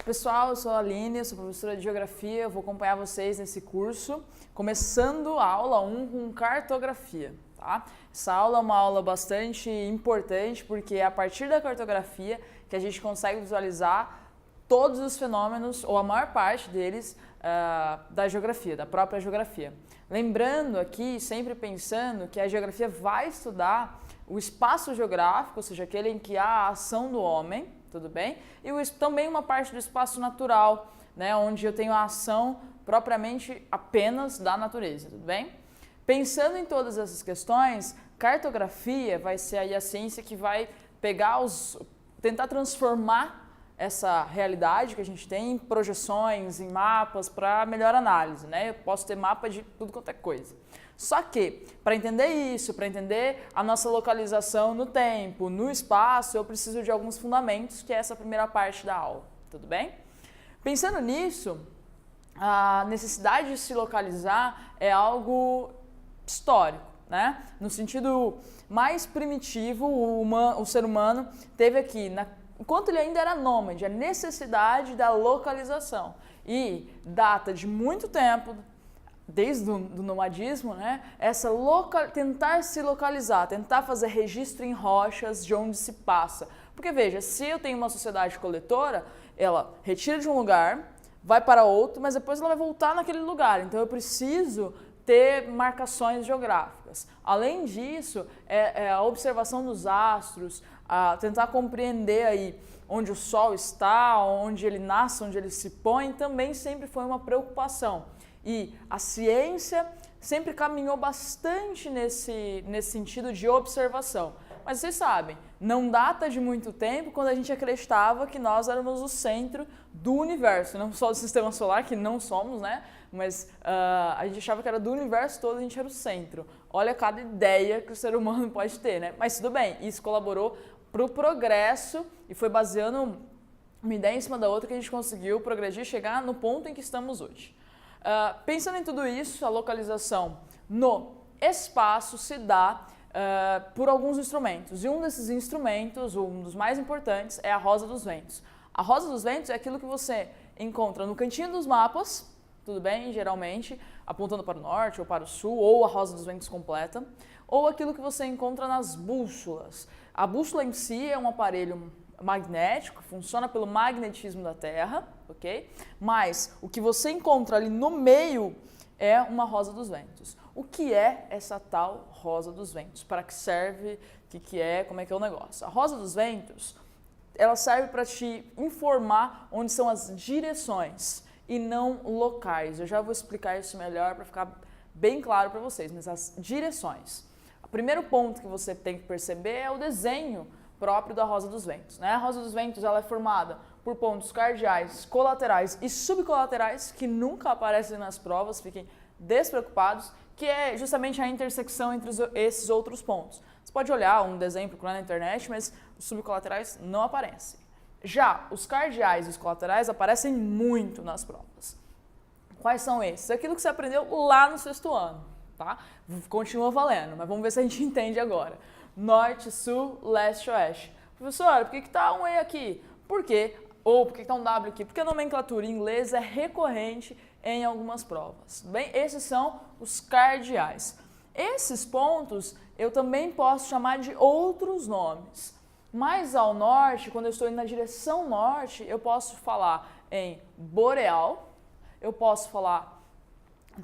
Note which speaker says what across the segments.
Speaker 1: Pessoal, eu sou a Aline, sou professora de Geografia, eu vou acompanhar vocês nesse curso, começando a aula 1 com cartografia, tá? Essa aula é uma aula bastante importante porque é a partir da cartografia que a gente consegue visualizar todos os fenômenos, ou a maior parte deles, da geografia, da própria geografia. Lembrando aqui, sempre pensando que a geografia vai estudar o espaço geográfico, ou seja, aquele em que há a ação do homem, tudo bem? E também uma parte do espaço natural, né, onde eu tenho a ação propriamente apenas da natureza, tudo bem? Pensando em todas essas questões, cartografia vai ser aí a ciência que vai tentar transformar essa realidade que a gente tem em projeções, em mapas, para melhor análise, né? Eu posso ter mapa de tudo quanto é coisa. Só que, para entender isso, para entender a nossa localização no tempo, no espaço, eu preciso de alguns fundamentos, que é essa primeira parte da aula, tudo bem? Pensando nisso, a necessidade de se localizar é algo histórico, né? No sentido mais primitivo, o ser humano teve aqui, enquanto ele ainda era nômade, a necessidade da localização. E data de muito tempo, desde o nomadismo, né? Tentar se localizar, tentar fazer registro em rochas de onde se passa. Porque veja, se eu tenho uma sociedade coletora, ela retira de um lugar, vai para outro, mas depois ela vai voltar naquele lugar. Então eu preciso ter marcações geográficas. Além disso, a observação dos astros, tentar compreender aí onde o Sol está, onde ele nasce, onde ele se põe, também sempre foi uma preocupação. E a ciência sempre caminhou bastante nesse sentido de observação. Mas vocês sabem, não data de muito tempo quando a gente acreditava que nós éramos o centro do universo, não só do sistema solar, que não somos, né? Mas a gente achava que era do universo todo, a gente era o centro. Olha cada ideia que o ser humano pode ter, né? Mas tudo bem, isso colaborou para o progresso e foi baseando uma ideia em cima da outra que a gente conseguiu progredir e chegar no ponto em que estamos hoje. Pensando em tudo isso, a localização no espaço se dá por alguns instrumentos. E um desses instrumentos, um dos mais importantes, é a rosa dos ventos. A rosa dos ventos é aquilo que você encontra no cantinho dos mapas, tudo bem? Geralmente apontando para o norte ou para o sul, ou a rosa dos ventos completa, ou aquilo que você encontra nas bússolas. A bússola em si é um aparelho magnético, funciona pelo magnetismo da Terra, ok? Mas o que você encontra ali no meio é uma rosa dos ventos. O que é essa tal rosa dos ventos? Para que serve? O que é? Como é que é o negócio? A rosa dos ventos, ela serve para te informar onde são as direções e não locais. Eu já vou explicar isso melhor para ficar bem claro para vocês, mas as direções. O primeiro ponto que você tem que perceber é o desenho próprio da rosa dos ventos, né? A rosa dos ventos ela é formada por pontos cardeais, colaterais e subcolaterais que nunca aparecem nas provas, fiquem despreocupados, que é justamente a intersecção entre esses outros pontos. Você pode olhar um desenho, procurar na internet, mas os subcolaterais não aparecem. Já os cardeais e os colaterais aparecem muito nas provas. Quais são esses? Aquilo que você aprendeu lá no 6º ano, tá? Continua valendo, mas vamos ver se a gente entende agora. Norte, sul, leste, oeste. Professor, por que está um E aqui? Por quê? Ou por que está um W aqui? Porque a nomenclatura em inglês é recorrente em algumas provas. Bem, esses são os cardeais. Esses pontos eu também posso chamar de outros nomes. Mais ao norte, quando eu estou indo na direção norte, eu posso falar em boreal, eu posso falar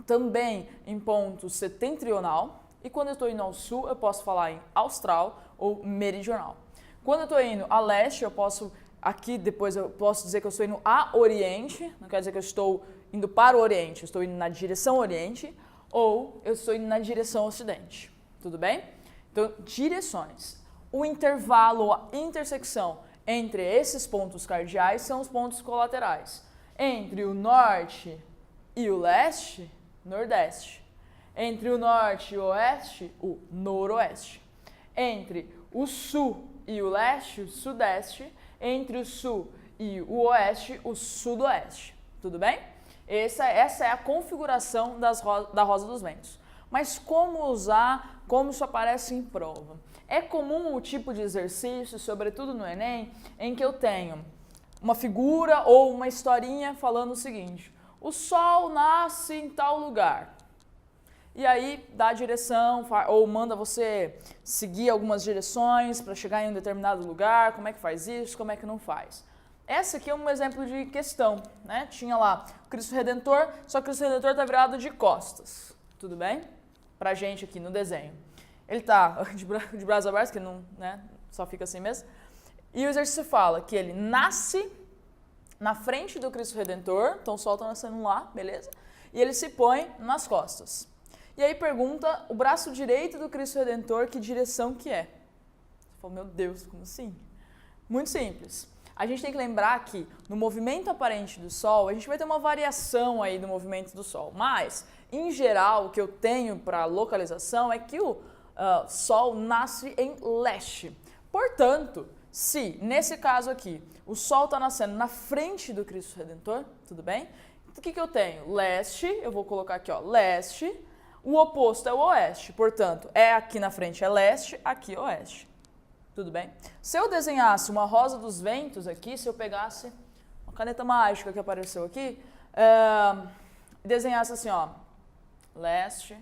Speaker 1: também em ponto setentrional, e quando eu estou indo ao sul, eu posso falar em austral ou meridional. Quando eu estou indo a leste, aqui depois eu posso dizer que eu estou indo a oriente, não quer dizer que eu estou indo para o oriente, eu estou indo na direção oriente, ou eu estou indo na direção ocidente, tudo bem? Então, direções. O intervalo, a intersecção entre esses pontos cardeais são os pontos colaterais. Entre o norte e o leste, nordeste. Entre o norte e o oeste, o noroeste. Entre o sul e o leste, o sudeste. Entre o sul e o oeste, o sudoeste. Tudo bem? Essa é a configuração da rosa dos ventos. Mas como usar, como isso aparece em prova? É comum o tipo de exercício, sobretudo no Enem, em que eu tenho uma figura ou uma historinha falando o seguinte: o Sol nasce em tal lugar. E aí dá a direção ou manda você seguir algumas direções para chegar em um determinado lugar, como é que faz isso, como é que não faz. Esse aqui é um exemplo de questão, né? Tinha lá o Cristo Redentor, só que o Cristo Redentor está virado de costas, tudo bem? Pra gente aqui no desenho. Ele tá de braços abertos, que não, né, só fica assim mesmo. E o exercício fala que ele nasce na frente do Cristo Redentor, então o Sol está nascendo lá, beleza? E ele se põe nas costas. E aí pergunta o braço direito do Cristo Redentor que direção que é. Você fala, meu Deus, como assim? Muito simples. A gente tem que lembrar que no movimento aparente do Sol, a gente vai ter uma variação aí do movimento do Sol. Mas, em geral, o que eu tenho para localização é que o Sol nasce em leste. Portanto, se, nesse caso aqui, o Sol está nascendo na frente do Cristo Redentor, tudo bem? O que eu tenho? Leste, eu vou colocar aqui, ó, leste. O oposto é o oeste, portanto, aqui na frente é leste, aqui é oeste. Tudo bem? Se eu desenhasse uma rosa dos ventos aqui, se eu pegasse uma caneta mágica que apareceu aqui, desenhasse assim, ó, leste,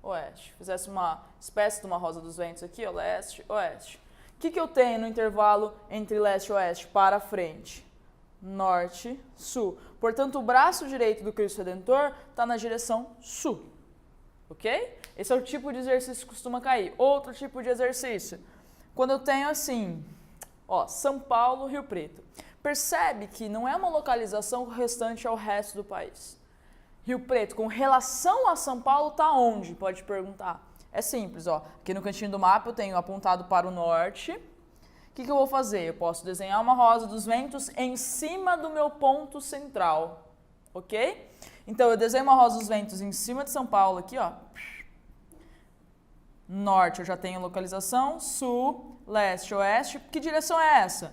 Speaker 1: oeste. Fizesse uma espécie de uma rosa dos ventos aqui, ó, leste, oeste. O que eu tenho no intervalo entre leste e oeste para frente? Norte, sul. Portanto, o braço direito do Cristo Redentor está na direção sul. Ok? Esse é o tipo de exercício que costuma cair. Outro tipo de exercício. Quando eu tenho assim, ó, São Paulo, Rio Preto. Percebe que não é uma localização restante ao resto do país. Rio Preto, com relação a São Paulo, tá onde? Pode perguntar. É simples, ó. Aqui no cantinho do mapa eu tenho apontado para o norte. O que eu vou fazer? Eu posso desenhar uma rosa dos ventos em cima do meu ponto central. Ok? Então, eu desenho uma rosa dos ventos em cima de São Paulo aqui, ó. Norte eu já tenho localização, sul, leste, oeste. Que direção é essa?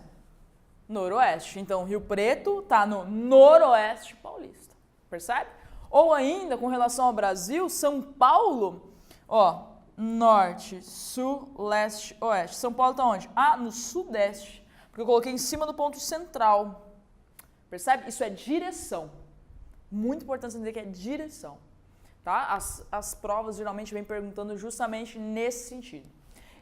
Speaker 1: Noroeste. Então, Rio Preto está no noroeste paulista. Percebe? Ou ainda, com relação ao Brasil, São Paulo, ó, norte, sul, leste, oeste. São Paulo está onde? Ah, no sudeste. Porque eu coloquei em cima do ponto central. Percebe? Isso é direção. Muito importante entender que é direção. Tá? As provas geralmente vêm perguntando justamente nesse sentido.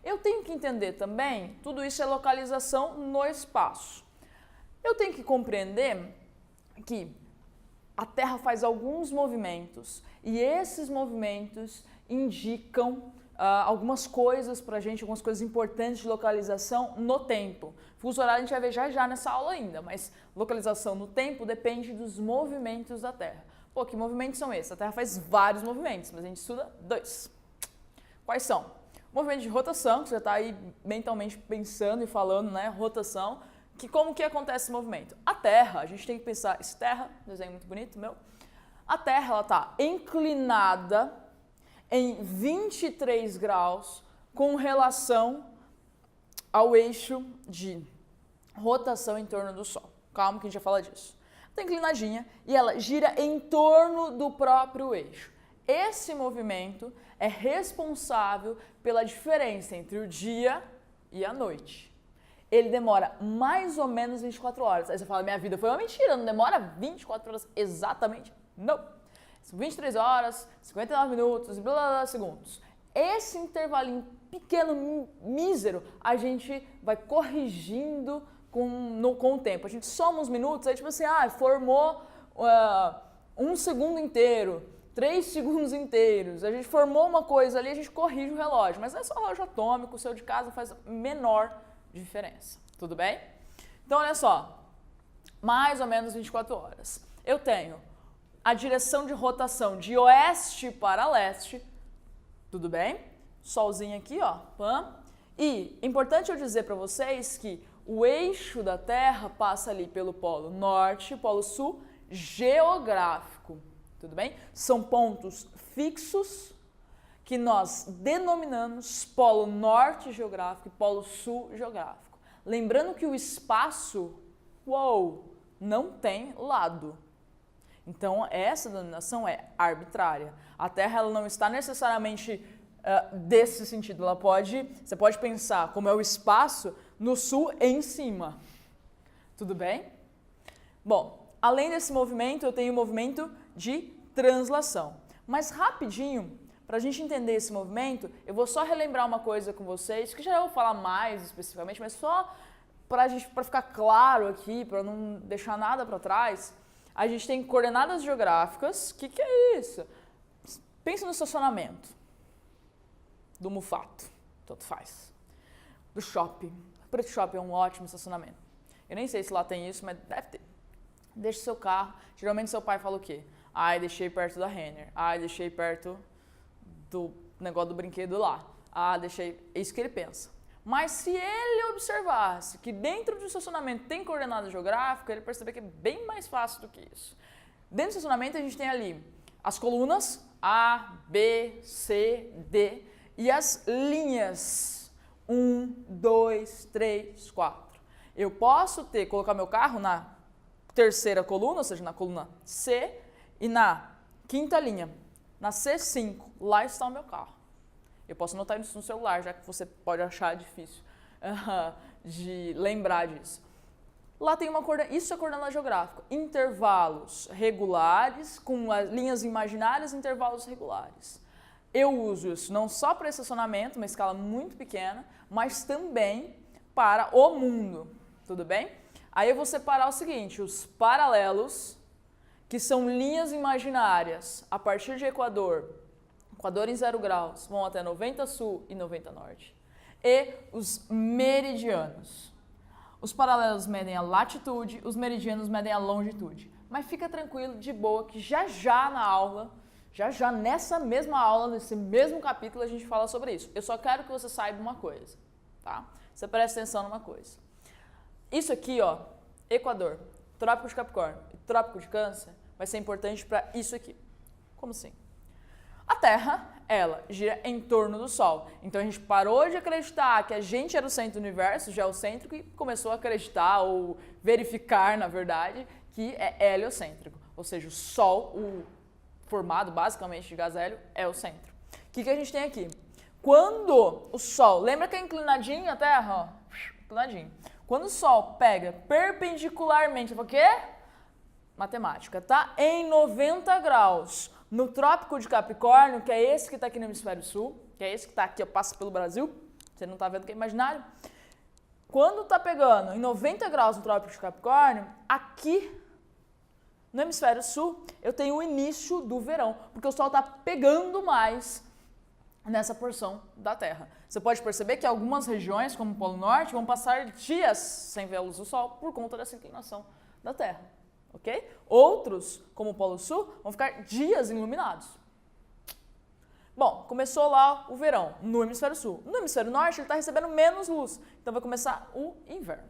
Speaker 1: Eu tenho que entender também, tudo isso é localização no espaço. Eu tenho que compreender que a Terra faz alguns movimentos e esses movimentos indicam algumas coisas para a gente, algumas coisas importantes de localização no tempo. Fuso horário a gente vai ver já nessa aula ainda, mas localização no tempo depende dos movimentos da Terra. Pô, que movimentos são esses? A Terra faz vários movimentos, mas a gente estuda 2. Quais são? O movimento de rotação, que você está aí mentalmente pensando e falando, né? Rotação. Como que acontece esse movimento? A Terra, a gente tem que pensar, esse Terra, desenho muito bonito, meu. A Terra, ela está inclinada em 23 graus com relação ao eixo de rotação em torno do Sol. Calma que a gente já fala disso. Está inclinadinha e ela gira em torno do próprio eixo. Esse movimento é responsável pela diferença entre o dia e a noite. Ele demora mais ou menos 24 horas. Aí você fala, minha vida foi uma mentira, não demora 24 horas exatamente? Não. São 23 horas, 59 minutos, blá blá blá segundos. Esse intervalinho pequeno, mísero, a gente vai corrigindo com o tempo. A gente soma uns minutos, aí tipo assim, formou 1 segundo inteiro, 3 segundos inteiros, a gente formou uma coisa ali, a gente corrige o relógio, mas não é só relógio atômico, o seu de casa faz menor diferença, tudo bem? Então, olha só, mais ou menos 24 horas. Eu tenho a direção de rotação de oeste para leste, tudo bem? Solzinho aqui, ó, pam. E importante eu dizer para vocês que o eixo da Terra passa ali pelo polo norte, polo sul, geográfico, tudo bem? São pontos fixos que nós denominamos polo norte geográfico e polo sul geográfico. Lembrando que o espaço, não tem lado. Então, essa denominação é arbitrária. A Terra ela não está necessariamente desse sentido. Você pode pensar como é o espaço no sul em cima. Tudo bem? Bom, além desse movimento, eu tenho o movimento de translação. Mas rapidinho, para a gente entender esse movimento, eu vou só relembrar uma coisa com vocês, que já eu vou falar mais especificamente, mas só para ficar claro aqui, para não deixar nada para trás. A gente tem coordenadas geográficas. O que é isso? Pensa no estacionamento do Mufato, tanto faz. Do shopping. O Preto Shopping é um ótimo estacionamento. Eu nem sei se lá tem isso, mas deve ter. Deixa seu carro. Geralmente seu pai fala o quê? Ai, deixei perto da Renner. Ai, deixei perto do negócio do brinquedo lá. Ah, deixei. É isso que ele pensa. Mas se ele observasse que dentro do estacionamento tem coordenada geográfica, ele percebe que é bem mais fácil do que isso. Dentro do estacionamento a gente tem ali as colunas A, B, C, D e as linhas 1, 2, 3, 4. Eu posso colocar meu carro na terceira coluna, ou seja, na coluna C, e na quinta linha, na C5, lá está o meu carro. Eu posso anotar isso no celular, já que você pode achar difícil de lembrar disso. Lá tem isso é coordenada geográfica, intervalos regulares, com as linhas imaginárias, intervalos regulares. Eu uso isso não só para estacionamento, uma escala muito pequena, mas também para o mundo, tudo bem? Aí eu vou separar o seguinte, os paralelos, que são linhas imaginárias a partir de Equador em 0 graus, vão até 90 sul e 90 norte. E os meridianos. Os paralelos medem a latitude, os meridianos medem a longitude. Mas fica tranquilo, de boa, que já na aula, já nessa mesma aula, nesse mesmo capítulo, a gente fala sobre isso. Eu só quero que você saiba uma coisa, tá? Você presta atenção numa coisa. Isso aqui, ó, Equador, Trópico de Capricórnio e Trópico de Câncer, vai ser importante para isso aqui. Como assim? A Terra, ela gira em torno do Sol. Então a gente parou de acreditar que a gente era o centro do universo, geocêntrico, e começou a acreditar ou verificar, na verdade, que é heliocêntrico. Ou seja, o Sol, o formado basicamente de gás hélio, é o centro. O que a gente tem aqui? Quando o Sol, lembra que é inclinadinho a Terra? Ó, inclinadinho. Quando o Sol pega perpendicularmente, o quê? Matemática, tá? Em 90 graus. No Trópico de Capricórnio, que é esse que está aqui no hemisfério sul, que é esse que está aqui, ó, passa pelo Brasil, você não está vendo que é imaginário. Quando está pegando em 90 graus no Trópico de Capricórnio, aqui no hemisfério sul, eu tenho o início do verão, porque o Sol está pegando mais nessa porção da Terra. Você pode perceber que algumas regiões, como o Polo Norte, vão passar dias sem ver a luz do Sol por conta dessa inclinação da Terra. Okay? Outros, como o Polo Sul, vão ficar dias iluminados. Bom, começou lá o verão no hemisfério sul. No hemisfério norte ele está recebendo menos luz, então vai começar o inverno.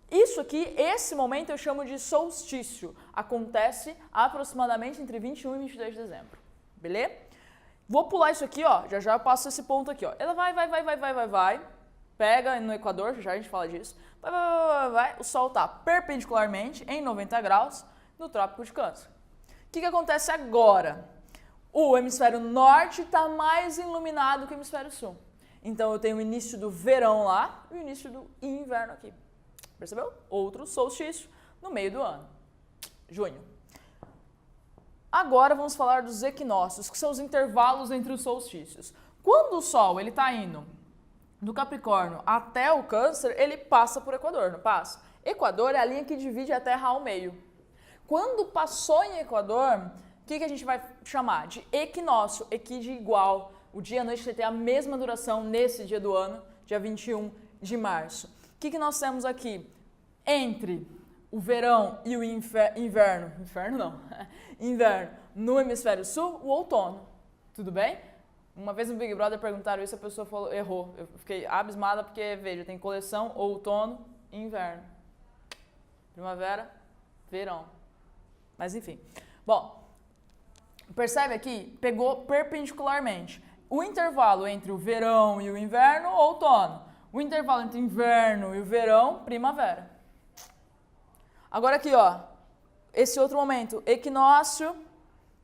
Speaker 1: Isso aqui, esse momento eu chamo de solstício. Acontece aproximadamente entre 21 e 22 de dezembro. Beleza? Vou pular isso aqui, ó. Já eu passo esse ponto aqui, ó. Ela vai. Pega no Equador, já a gente fala disso. Vai. O Sol está perpendicularmente em 90 graus no Trópico de Câncer. O que acontece agora? O hemisfério norte está mais iluminado que o hemisfério sul. Então eu tenho o início do verão lá e o início do inverno aqui. Percebeu? Outro solstício no meio do ano. Junho. Agora vamos falar dos equinócios, que são os intervalos entre os solstícios. Quando o Sol está indo do Capricórnio até o Câncer, ele passa por Equador, não passa? Equador é a linha que divide a Terra ao meio. Quando passou em Equador, o que a gente vai chamar? De equinócio, equi de igual. O dia e a noite tem a mesma duração nesse dia do ano, dia 21 de março. O que nós temos aqui? Entre o verão e o inverno no hemisfério sul, o outono. Tudo bem? Uma vez no Big Brother perguntaram isso, a pessoa falou, errou. Eu fiquei abismada porque, veja, tem coleção outono e inverno. Primavera, verão. Mas enfim. Bom, percebe aqui? Pegou perpendicularmente. O intervalo entre o verão e o inverno, outono. O intervalo entre o inverno e o verão, primavera. Agora aqui, ó, esse outro momento, equinócio,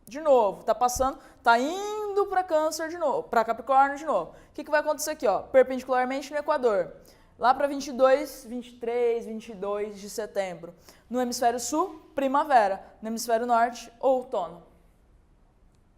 Speaker 1: de novo, tá passando, tá indo para Câncer de novo, para Capricórnio de novo. O que vai acontecer aqui, ó? Perpendicularmente no Equador. Lá para 22, 23, 22 de setembro. No hemisfério sul, primavera. No hemisfério norte, outono.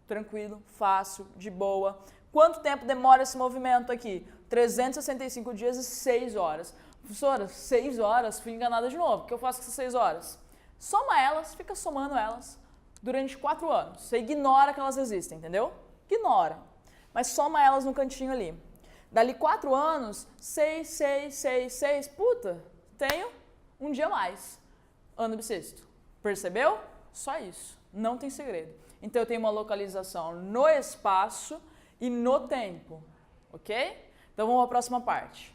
Speaker 1: Tranquilo, fácil, de boa. Quanto tempo demora esse movimento aqui? 365 dias e 6 horas. Professora, 6 horas? Fui enganada de novo. O que eu faço com essas 6 horas? Soma elas, fica somando elas durante 4 anos. Você ignora que elas existem, entendeu? Ignora. Mas soma elas no cantinho ali. Dali 4 anos, 6, 6, 6, 6. Puta, tenho um dia a mais. Ano bissexto. Percebeu? Só isso. Não tem segredo. Então eu tenho uma localização no espaço e no tempo. Ok? Então vamos à próxima parte.